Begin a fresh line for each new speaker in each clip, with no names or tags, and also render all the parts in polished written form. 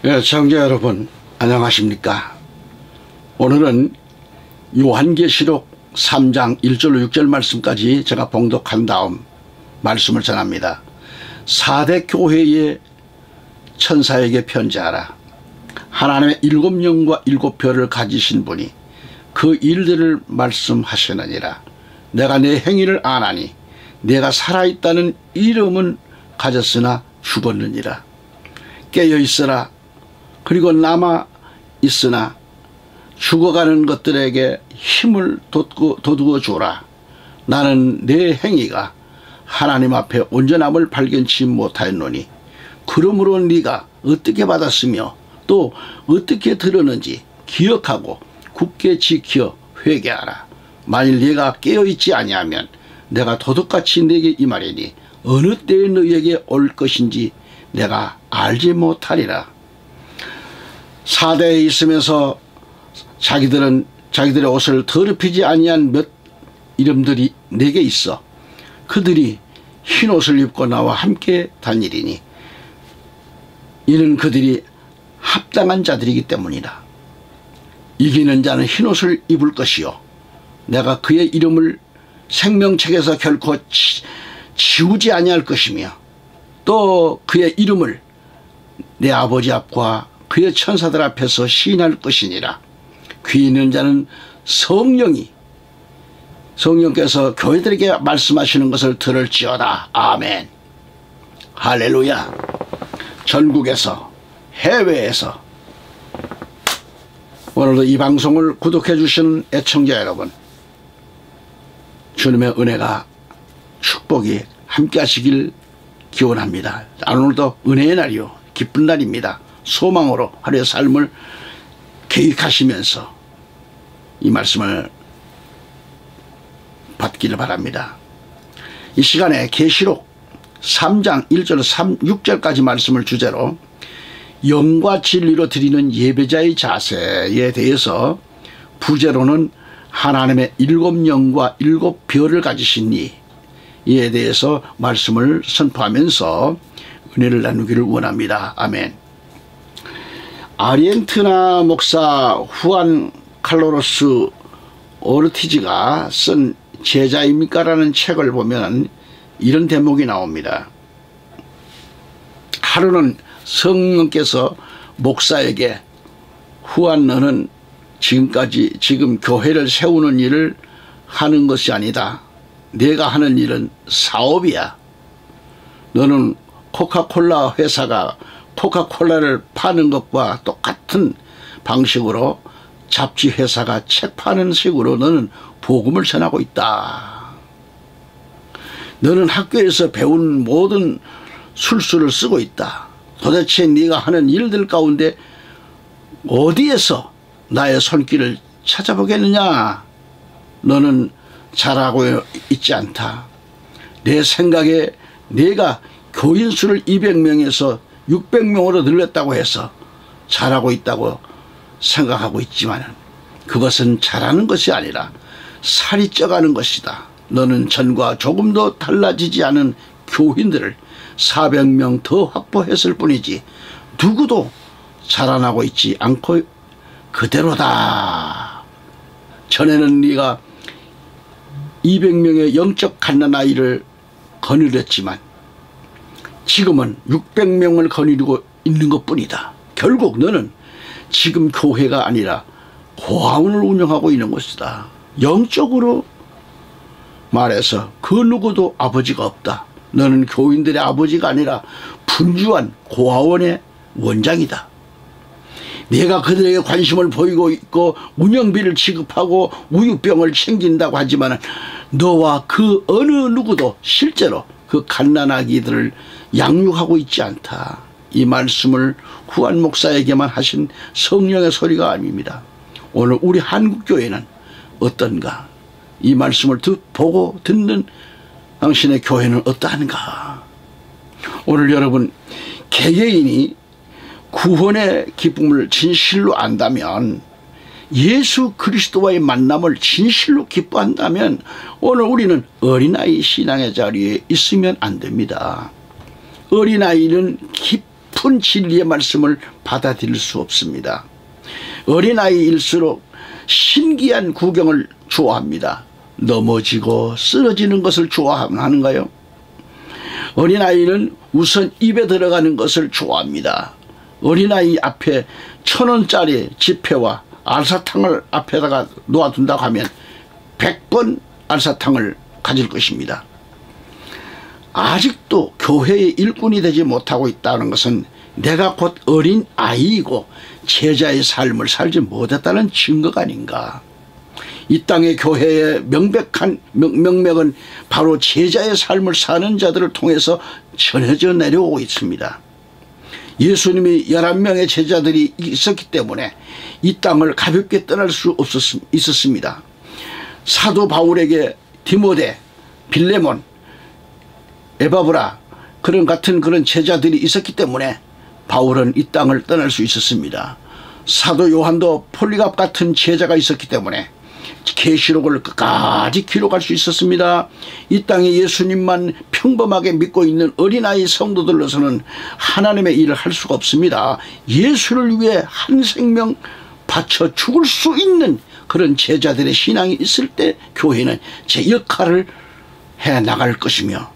시청자 여러분, 안녕하십니까? 오늘은 요한계시록 3장 1절로 6절 말씀까지 제가 봉독한 다음 말씀을 전합니다. 4대 교회의 천사에게 편지하라. 하나님의 7영과 7별을 가지신 분이 그 일들을 말씀하시느니라. 내가 내 행위를 아나니 내가 살아있다는 이름은 가졌으나 죽었느니라. 깨어있으라. 그리고 남아 있으나 죽어가는 것들에게 힘을 돋구어 주라. 나는 내 행위가 하나님 앞에 온전함을 발견치 못하였노니 그러므로 네가 어떻게 받았으며 또 어떻게 들었는지 기억하고 굳게 지켜 회개하라. 만일 네가 깨어있지 아니하면 내가 도둑같이 네게 임하리니 어느 때에 너희에게 올 것인지 내가 알지 못하리라. 4대에 있으면서 자기들의 옷을 더럽히지 아니한 몇 이름들이 내게 있어. 그들이 흰 옷을 입고 나와 함께 다니리니 이는 그들이 합당한 자들이기 때문이다. 이기는 자는 흰 옷을 입을 것이요 내가 그의 이름을 생명책에서 결코 지우지 아니할 것이며 또 그의 이름을 내 아버지 앞과 그의 천사들 앞에서 시인할 것이니라. 귀 있는 자는 성령께서 교회들에게 말씀하시는 것을 들을지어다. 아멘. 할렐루야. 전국에서 해외에서 오늘도 이 방송을 구독해 주시는 애청자 여러분, 주님의 은혜가 축복이 함께 하시길 기원합니다. 오늘도 은혜의 날이요 기쁜 날입니다. 소망으로 하루의 삶을 계획하시면서 이 말씀을 받기를 바랍니다. 이 시간에 계시록 3장 1절 6절까지 말씀을 주제로 영과 진리로 드리는 예배자의 자세에 대해서, 부제로는 하나님의 7영과 7별을 가지신 이에 대해서 말씀을 선포하면서 은혜를 나누기를 원합니다. 아멘. 아르헨티나 목사 후안 칼로로스 오르티즈가 쓴 제자입니까? 라는 책을 보면 이런 대목이 나옵니다. 하루는 성령께서 목사에게 후안, 너는 지금 교회를 세우는 일을 하는 것이 아니다. 내가 하는 일은 사업이야. 너는 코카콜라 회사가 코카콜라를 파는 것과 똑같은 방식으로 잡지 회사가 책 파는 식으로 너는 복음을 전하고 있다. 너는 학교에서 배운 모든 술수를 쓰고 있다. 도대체 네가 하는 일들 가운데 어디에서 나의 손길을 찾아보겠느냐? 너는 잘하고 있지 않다. 내 생각에 네가 교인 수를 200명에서 600명으로 늘렸다고 해서 잘하고 있다고 생각하고 있지만 그것은 잘하는 것이 아니라 살이 쪄가는 것이다. 너는 전과 조금도 달라지지 않은 교인들을 400명 더 확보했을 뿐이지 누구도 자라나고 있지 않고 그대로다. 전에는 네가 200명의 영적 갓난아이를 거느렸지만 지금은 600명을 거느리고 있는 것뿐이다. 결국 너는 지금 교회가 아니라 고아원을 운영하고 있는 것이다. 영적으로 말해서 그 누구도 아버지가 없다. 너는 교인들의 아버지가 아니라 분주한 고아원의 원장이다. 내가 그들에게 관심을 보이고 있고 운영비를 지급하고 우유병을 챙긴다고 하지만 너와 그 어느 누구도 실제로 그 갓난아기들을 양육하고 있지 않다. 이 말씀을 후안 목사에게만 하신 성령의 소리가 아닙니다. 오늘 우리 한국교회는 어떤가? 이 말씀을 보고 듣는 당신의 교회는 어떠한가? 오늘 여러분, 개개인이 구원의 기쁨을 진실로 안다면, 예수 그리스도와의 만남을 진실로 기뻐한다면 오늘 우리는 어린아이 신앙의 자리에 있으면 안 됩니다. 어린아이는 깊은 깊은 진리의 말씀을 받아들일 수 없습니다. 어린아이일수록 신기한 구경을 좋아합니다. 넘어지고 쓰러지는 것을 좋아하는가요? 어린아이는 우선 입에 들어가는 것을 좋아합니다. 어린아이 앞에 1,000원짜리 지폐와 알사탕을 앞에다가 놓아둔다고 하면 100번 알사탕을 가질 것입니다. 아직도 교회의 일꾼이 되지 못하고 있다는 것은 내가 곧 어린 아이이고 제자의 삶을 살지 못했다는 증거가 아닌가. 이 땅의 교회의 명백한 명맥은 바로 제자의 삶을 사는 자들을 통해서 전해져 내려오고 있습니다. 예수님이 11명의 제자들이 있었기 때문에 이 땅을 가볍게 떠날 수 있었습니다. 사도 바울에게 디모데, 빌레몬, 에바브라 같은 그런 제자들이 있었기 때문에 바울은 이 땅을 떠날 수 있었습니다. 사도 요한도 폴리갑 같은 제자가 있었기 때문에 계시록을 끝까지 기록할 수 있었습니다. 이 땅에 예수님만 평범하게 믿고 있는 어린아이 성도들로서는 하나님의 일을 할 수가 없습니다. 예수를 위해 한 생명 바쳐 죽을 수 있는 그런 제자들의 신앙이 있을 때 교회는 제 역할을 해 나갈 것이며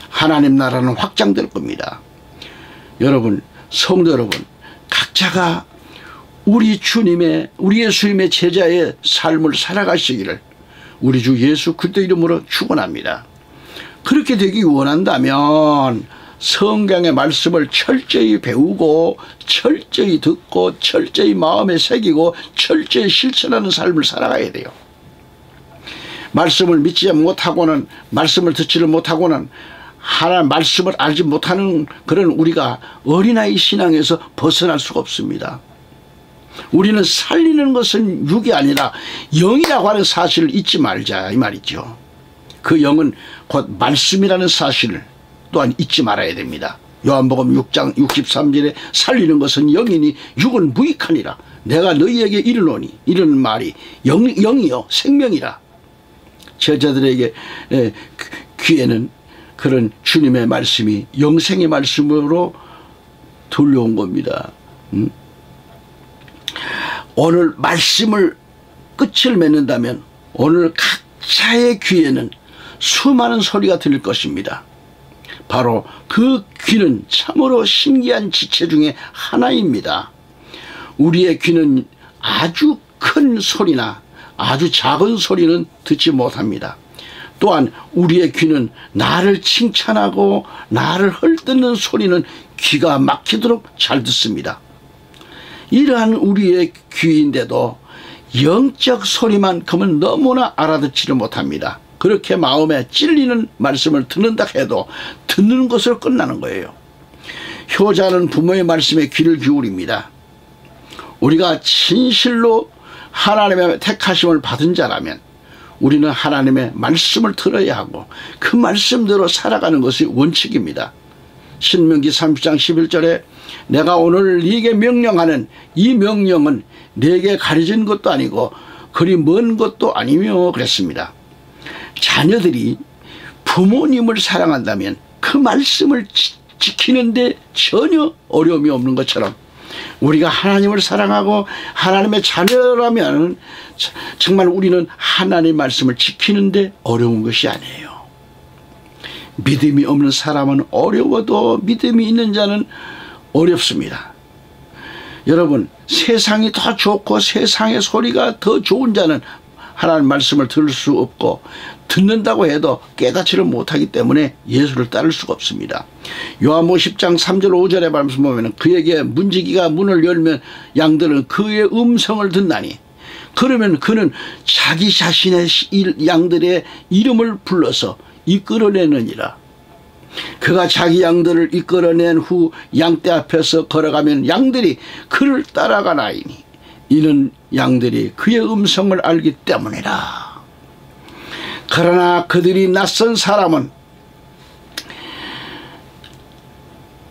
하나님 나라는 확장될 겁니다. 여러분, 성도 여러분, 각자가 우리 예수님의 제자의 삶을 살아가시기를 우리 주 예수 그리스도 이름으로 축원합니다. 그렇게 되기 원한다면 성경의 말씀을 철저히 배우고 철저히 듣고 철저히 마음에 새기고 철저히 실천하는 삶을 살아가야 돼요. 말씀을 믿지 못하고는, 말씀을 듣지를 못하고는, 하나님 말씀을 알지 못하는 그런 우리가 어린아이 신앙에서 벗어날 수가 없습니다. 우리는 살리는 것은 육이 아니라 영이라고 하는 사실을 잊지 말자 이 말이죠. 그 영은 곧 말씀이라는 사실을 또한 잊지 말아야 됩니다. 요한복음 6장 63절에 살리는 것은 영이니 육은 무익하니라. 내가 너희에게 이르노니, 이르는 말이 영이요 생명이라. 제자들에게 귀에는 그런 주님의 말씀이 영생의 말씀으로 들려온 겁니다. 오늘 말씀을 끝을 맺는다면 오늘 각자의 귀에는 수많은 소리가 들릴 것입니다. 바로 그 귀는 참으로 신기한 지체 중에 하나입니다. 우리의 귀는 아주 큰 소리나 아주 작은 소리는 듣지 못합니다. 또한 우리의 귀는 나를 칭찬하고 나를 헐뜯는 소리는 기가 막히도록 잘 듣습니다. 이러한 우리의 귀인데도 영적 소리만큼은 너무나 알아듣지를 못합니다. 그렇게 마음에 찔리는 말씀을 듣는다 해도 듣는 것으로 끝나는 거예요. 효자는 부모의 말씀에 귀를 기울입니다. 우리가 진실로 하나님의 택하심을 받은 자라면 우리는 하나님의 말씀을 들어야 하고 그 말씀대로 살아가는 것이 원칙입니다. 신명기 30장 11절에 내가 오늘 네게 명령하는 이 명령은 네게 가려진 것도 아니고 그리 먼 것도 아니며 그랬습니다. 자녀들이 부모님을 사랑한다면 그 말씀을 지키는데 전혀 어려움이 없는 것처럼 우리가 하나님을 사랑하고 하나님의 자녀라면 정말 우리는 하나님의 말씀을 지키는데 어려운 것이 아니에요. 믿음이 없는 사람은 어려워도 믿음이 있는 자는 어렵습니다. 여러분, 세상이 더 좋고 세상의 소리가 더 좋은 자는 하나님 말씀을 들을 수 없고 듣는다고 해도 깨닫지를 못하기 때문에 예수를 따를 수가 없습니다. 요한복음 10장 3절 5절의 말씀 보면 그에게 문지기가 문을 열면 양들은 그의 음성을 듣나니 그러면 그는 자기 자신의 양들의 이름을 불러서 이끌어내느니라. 그가 자기 양들을 이끌어낸 후 양떼 앞에서 걸어가면 양들이 그를 따라가나이니 이는 양들이 그의 음성을 알기 때문이라. 그러나 그들이 낯선 사람은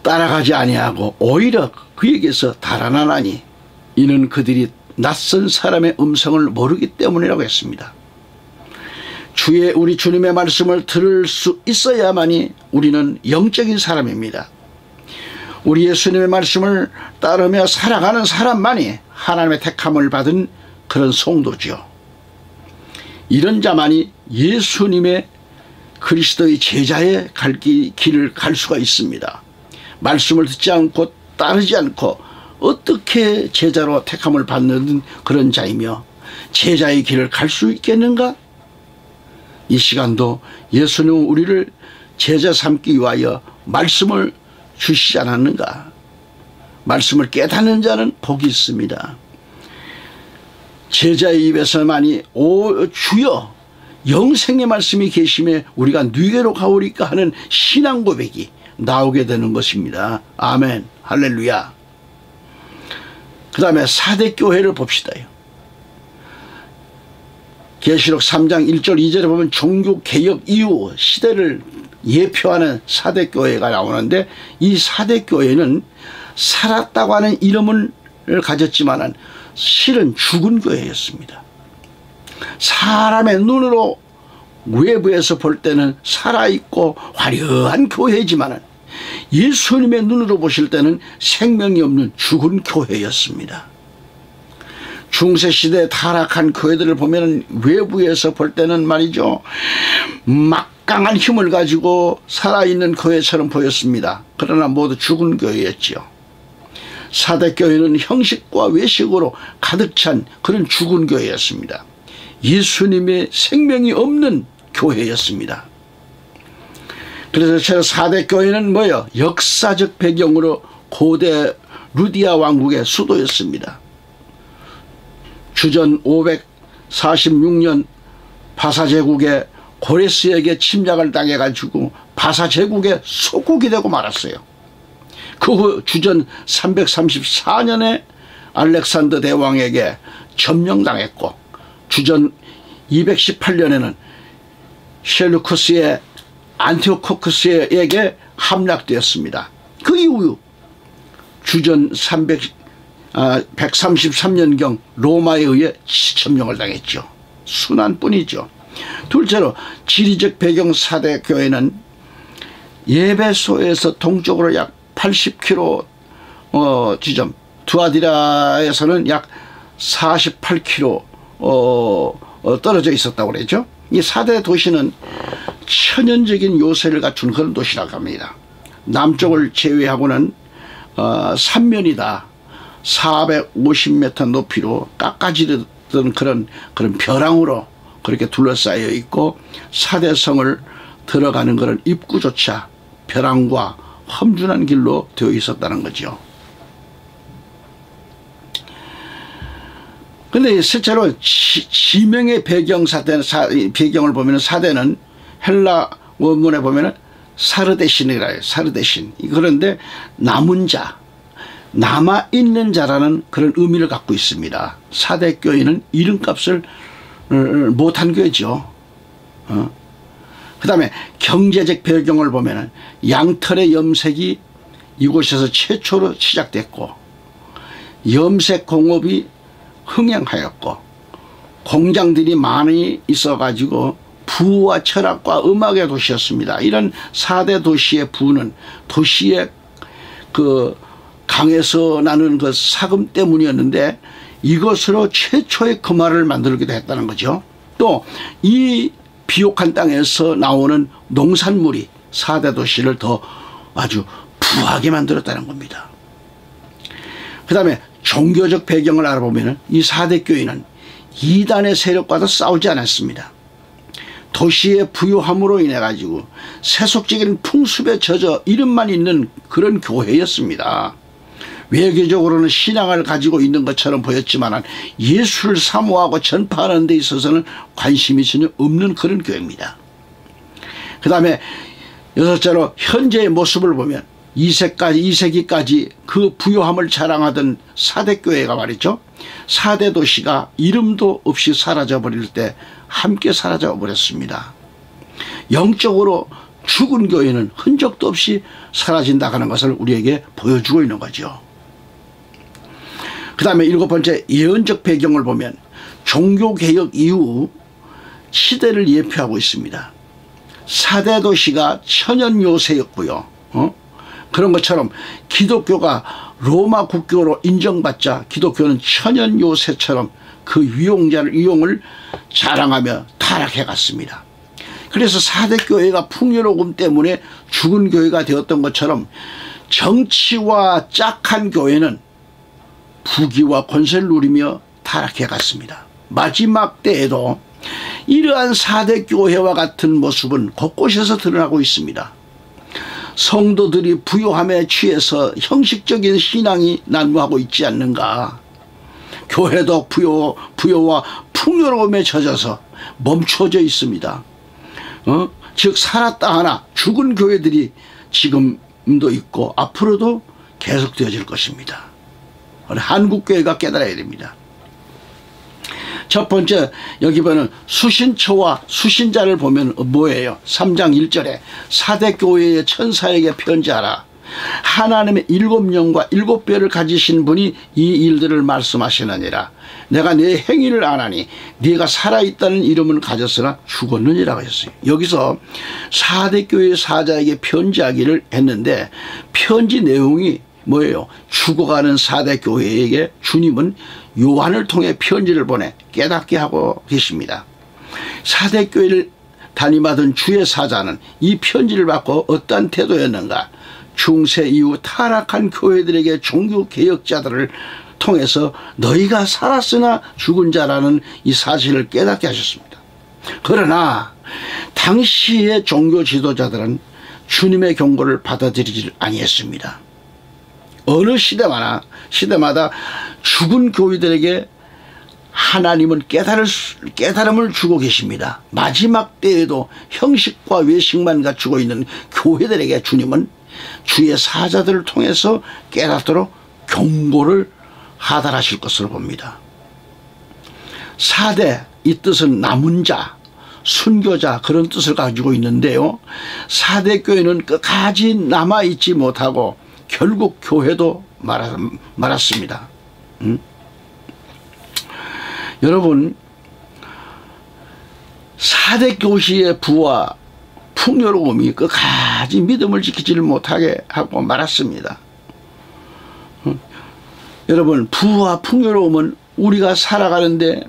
따라가지 아니하고 오히려 그에게서 달아나나니 이는 그들이 낯선 사람의 음성을 모르기 때문이라고 했습니다. 우리 주님의 말씀을 들을 수 있어야만이 우리는 영적인 사람입니다. 우리 예수님의 말씀을 따르며 살아가는 사람만이 하나님의 택함을 받은 그런 성도죠. 이런 자만이 예수님의 그리스도의 제자의 길을 갈 수가 있습니다. 말씀을 듣지 않고 따르지 않고 어떻게 제자로 택함을 받는 그런 자이며 제자의 길을 갈 수 있겠는가? 이 시간도 예수님은 우리를 제자 삼기 위하여 말씀을 주시지 않았는가? 말씀을 깨닫는 자는 복이 있습니다. 제자의 입에서만이 오 주여 영생의 말씀이 계심에 우리가 누게로 가오리까 하는 신앙 고백이 나오게 되는 것입니다. 아멘. 할렐루야. 그 다음에 사대교회를 봅시다요. 계시록 3장 1절 2절에 보면 종교개혁 이후 시대를 예표하는 사대교회가 나오는데, 이 사대교회는 살았다고 하는 이름을 가졌지만은 실은 죽은 교회였습니다. 사람의 눈으로 외부에서 볼 때는 살아있고 화려한 교회지만은 예수님의 눈으로 보실 때는 생명이 없는 죽은 교회였습니다. 중세시대에 타락한 교회들을 보면 외부에서 볼 때는 말이죠, 막강한 힘을 가지고 살아있는 교회처럼 보였습니다. 그러나 모두 죽은 교회였지요. 사대교회는 형식과 외식으로 가득 찬 그런 죽은 교회였습니다. 예수님의 생명이 없는 교회였습니다. 그래서 사대교회는 뭐예요? 역사적 배경으로 고대 루디아 왕국의 수도였습니다. 주전 546년 바사 제국의 고레스에게 침략을 당해가지고 바사 제국의 속국이 되고 말았어요. 그 후 주전 334년에 알렉산더 대왕에게 점령당했고, 주전 218년에는 셀루쿠스의 안티오코쿠스에게 함락되었습니다. 그 이후 주전 133년경 로마에 의해 점령을 당했죠. 순환뿐이죠. 둘째로 지리적 배경 사대교회는 예배소에서 동쪽으로 약 80km 지점, 두아디라에서는 약 48km 떨어져 있었다고 그랬죠. 이 사대 도시는 천연적인 요새를 갖춘 그런 도시라고 합니다. 남쪽을 제외하고는 삼면이다 450m 높이로 깎아지르던 그런 벼랑으로 그렇게 둘러싸여 있고, 사대성을 들어가는 그런 입구조차 벼랑과 험준한 길로 되어 있었다는 거죠. 근데 실제로 지명의 배경을 보면 사대는 헬라 원문에 보면 사르데신이라 해요. 사르데신. 그런데 남은 자, 남아있는 자라는 그런 의미를 갖고 있습니다. 사대교회는 이름값을 못한 교회죠. 그 다음에 경제적 배경을 보면 양털의 염색이 이곳에서 최초로 시작됐고, 염색 공업이 흥행하였고, 공장들이 많이 있어가지고 부와 철학과 음악의 도시였습니다. 이런 4대 도시의 부는 도시의 그 강에서 나는 그 사금 때문이었는데, 이것으로 최초의 금화를 만들기도 했다는 거죠. 또 이 비옥한 땅에서 나오는 농산물이 4대 도시를 더 아주 부하게 만들었다는 겁니다. 그 다음에 종교적 배경을 알아보면 이 4대 교회는 이단의 세력과도 싸우지 않았습니다. 도시의 부유함으로 인해 가지고 세속적인 풍습에 젖어 이름만 있는 그런 교회였습니다. 외교적으로는 신앙을 가지고 있는 것처럼 보였지만 예수를 사모하고 전파하는 데 있어서는 관심이 전혀 없는 그런 교회입니다. 그 다음에 여섯째로 현재의 모습을 보면 2세기까지 그 부유함을 자랑하던 4대 교회가 말이죠, 4대 도시가 이름도 없이 사라져버릴 때 함께 사라져버렸습니다. 영적으로 죽은 교회는 흔적도 없이 사라진다 하는 것을 우리에게 보여주고 있는 거죠. 그 다음에 7번째 예언적 배경을 보면 종교개혁 이후 시대를 예표하고 있습니다. 4대 도시가 천연요새였고요. 그런 것처럼 기독교가 로마 국교로 인정받자 기독교는 천연 요새처럼 그 이용을 자랑하며 타락해 갔습니다. 그래서 4대 교회가 풍요로움 때문에 죽은 교회가 되었던 것처럼 정치와 짝한 교회는 부귀와 권세를 누리며 타락해 갔습니다. 마지막 때에도 이러한 4대 교회와 같은 모습은 곳곳에서 드러나고 있습니다. 성도들이 부요함에 취해서 형식적인 신앙이 난무하고 있지 않는가. 교회도 부요와 풍요로움에 젖어서 멈춰져 있습니다. 즉 살았다 하나 죽은 교회들이 지금도 있고 앞으로도 계속되어질 것입니다. 한국교회가 깨달아야 됩니다. 첫 번째, 여기 보면 수신처와 수신자를 보면 뭐예요? 3장 1절에 4대 교회의 천사에게 편지하라. 하나님의 7영과 7뼈를 가지신 분이 이 일들을 말씀하시느니라. 내가 네 행위를 아나니 네가 살아있다는 이름은 가졌으나 죽었느니라 했어요. 여기서 4대 교회 사자에게 편지하기를 했는데 편지 내용이 뭐예요? 죽어가는 4대 교회에게 주님은 요한을 통해 편지를 보내 깨닫게 하고 계십니다. 4대 교회를 담임하던 주의 사자는 이 편지를 받고 어떠한 태도였는가? 중세 이후 타락한 교회들에게 종교개혁자들을 통해서 너희가 살았으나 죽은 자라는 이 사실을 깨닫게 하셨습니다. 그러나 당시의 종교 지도자들은 주님의 경고를 받아들이지 아니했습니다. 어느 시대마다 죽은 교회들에게 하나님은 깨달음을 주고 계십니다. 마지막 때에도 형식과 외식만 갖추고 있는 교회들에게 주님은 주의 사자들을 통해서 깨닫도록 경고를 하달하실 것으로 봅니다. 4대, 이 뜻은 남은 자, 순교자, 그런 뜻을 가지고 있는데요. 4대 교회는 끝까지 남아있지 못하고 결국 교회도 말았습니다. 여러분, 4대 교시의 부와 풍요로움이 끝까지 믿음을 지키지를 못하게 하고 말았습니다. 여러분, 부와 풍요로움은 우리가 살아가는데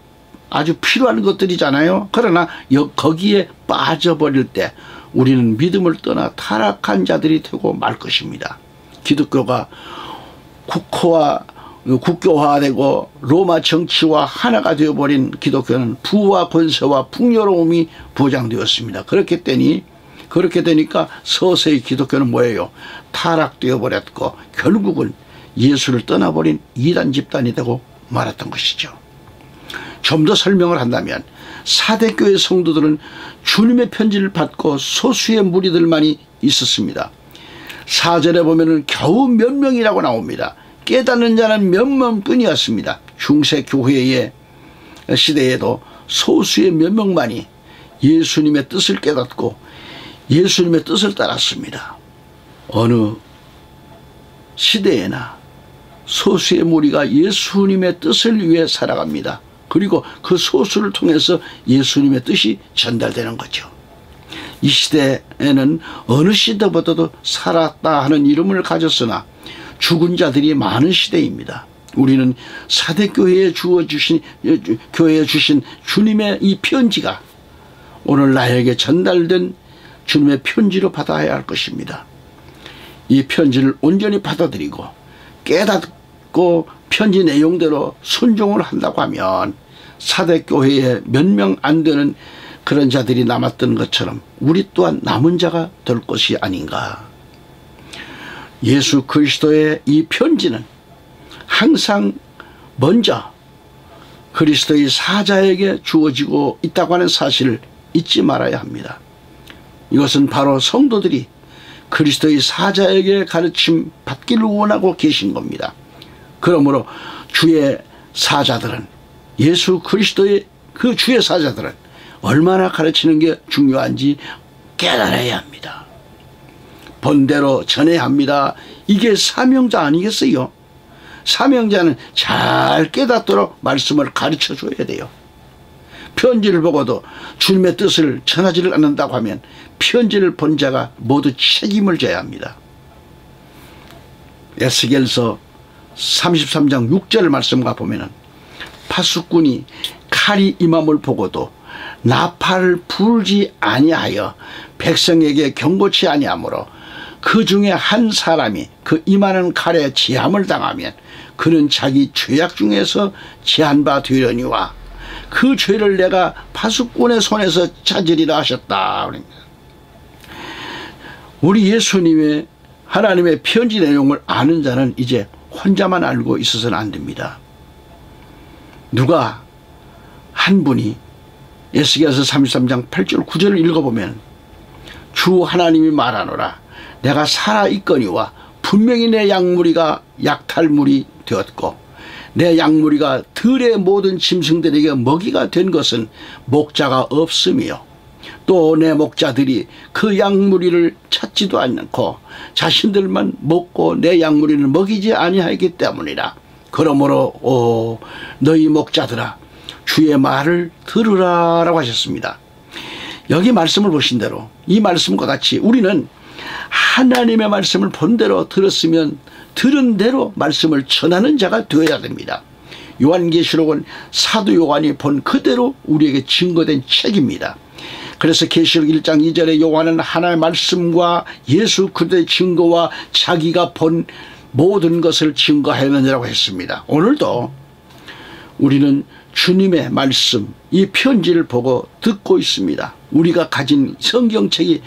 아주 필요한 것들이잖아요. 그러나 거기에 빠져버릴 때 우리는 믿음을 떠나 타락한 자들이 되고 말 것입니다. 기독교가 국교화되고 로마 정치와 하나가 되어버린 기독교는 부와 권세와 풍요로움이 보장되었습니다. 그렇게 되니까 서서히 기독교는 뭐예요? 타락되어 버렸고 결국은 예수를 떠나버린 이단 집단이 되고 말았던 것이죠. 좀 더 설명을 한다면 4대 교회 성도들은 주님의 편지를 받고 소수의 무리들만이 있었습니다. 4절에 보면은 겨우 몇 명이라고 나옵니다. 깨닫는 자는 몇 명뿐이었습니다. 중세 교회의 시대에도 소수의 몇 명만이 예수님의 뜻을 깨닫고 예수님의 뜻을 따랐습니다. 어느 시대에나 소수의 무리가 예수님의 뜻을 위해 살아갑니다. 그리고 그 소수를 통해서 예수님의 뜻이 전달되는 거죠. 이 시대에는 어느 시대보다도 살았다 하는 이름을 가졌으나 죽은 자들이 많은 시대입니다. 우리는 4대 교회에 주신 주님의 이 편지가 오늘 나에게 전달된 주님의 편지로 받아야 할 것입니다. 이 편지를 온전히 받아들이고 깨닫고 편지 내용대로 순종을 한다고 하면 4대 교회에 몇 명 안 되는 그런 자들이 남았던 것처럼 우리 또한 남은 자가 될 것이 아닌가. 예수 그리스도의 이 편지는 항상 먼저 그리스도의 사자에게 주어지고 있다고 하는 사실을 잊지 말아야 합니다. 이것은 바로 성도들이 그리스도의 사자에게 가르침 받기를 원하고 계신 겁니다. 그러므로 주의 사자들은 예수 그리스도의 그 주의 사자들은 얼마나 가르치는 게 중요한지 깨달아야 합니다. 본대로 전해야 합니다. 이게 사명자 아니겠어요? 사명자는 잘 깨닫도록 말씀을 가르쳐 줘야 돼요. 편지를 보고도 주님의 뜻을 전하지를 않는다고 하면 편지를 본 자가 모두 책임을 져야 합니다. 에스겔서 33장 6절 말씀과 보면은 파수꾼이 칼이 임함을 보고도 나팔을 불지 아니하여 백성에게 경고치 아니하므로 그 중에 한 사람이 그 임하는 칼에 제함을 당하면 그는 자기 죄악 중에서 제한 바 되려니와 그 죄를 내가 파수꾼의 손에서 찾으리라 하셨다. 우리 예수님의 하나님의 편지 내용을 아는 자는 이제 혼자만 알고 있어서는 안 됩니다. 누가 한 분이 에스겔서 33장 8절 9절을 읽어보면 주 하나님이 말하노라 내가 살아있거니와 분명히 내 양무리가 약탈물이 되었고 내 양무리가 들의 모든 짐승들에게 먹이가 된 것은 목자가 없으며 또 내 목자들이 그 양무리를 찾지도 않고 자신들만 먹고 내 양무리를 먹이지 아니하기 때문이라. 그러므로 너희 목자들아 주의 말을 들으라 라고 하셨습니다. 여기 말씀을 보신 대로 이 말씀과 같이 우리는 하나님의 말씀을 본대로 들었으면 들은 대로 말씀을 전하는 자가 되어야 됩니다. 요한계시록은 사도 요한이 본 그대로 우리에게 증거된 책입니다. 그래서 계시록 1장 2절에 요한은 하나님의 말씀과 예수 그리스도의 증거와 자기가 본 모든 것을 증거하였느니라고 했습니다. 오늘도 우리는 주님의 말씀 이 편지를 보고 듣고 있습니다. 우리가 가진 성경책이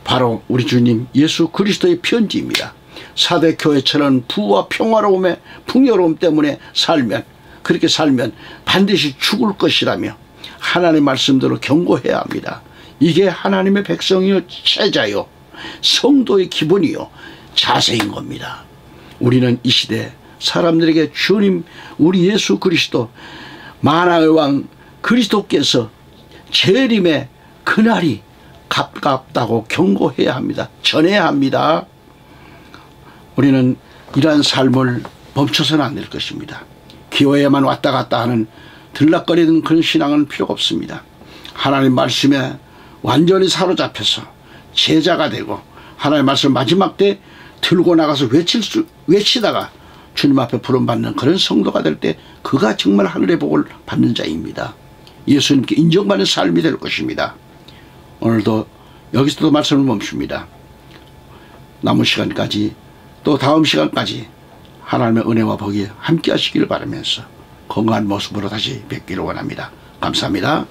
바로 우리 주님 예수 그리스도의 편지입니다. 사대교회처럼 부와 평화로움의 풍요로움 때문에 그렇게 살면 반드시 죽을 것이라며 하나님의 말씀대로 경고해야 합니다. 이게 하나님의 백성이요 제자요 성도의 기본이요 자세인 겁니다. 우리는 이 시대 사람들에게 주님 우리 예수 그리스도 만왕의 왕 그리스도께서 재림의 그날이 가깝다고 경고해야 합니다. 전해야 합니다. 우리는 이러한 삶을 멈춰서는 안 될 것입니다. 교회에만 왔다 갔다 하는 들락거리는 그런 신앙은 필요가 없습니다. 하나님 말씀에 완전히 사로잡혀서 제자가 되고 하나님의 말씀 마지막 때 들고 나가서 외치다가 주님 앞에 부름받는 그런 성도가 될 때 그가 정말 하늘의 복을 받는 자입니다. 예수님께 인정받는 삶이 될 것입니다. 오늘도 여기서도 말씀을 멈춥니다. 남은 시간까지 또 다음 시간까지 하나님의 은혜와 복이 함께 하시기를 바라면서 건강한 모습으로 다시 뵙기를 원합니다. 감사합니다.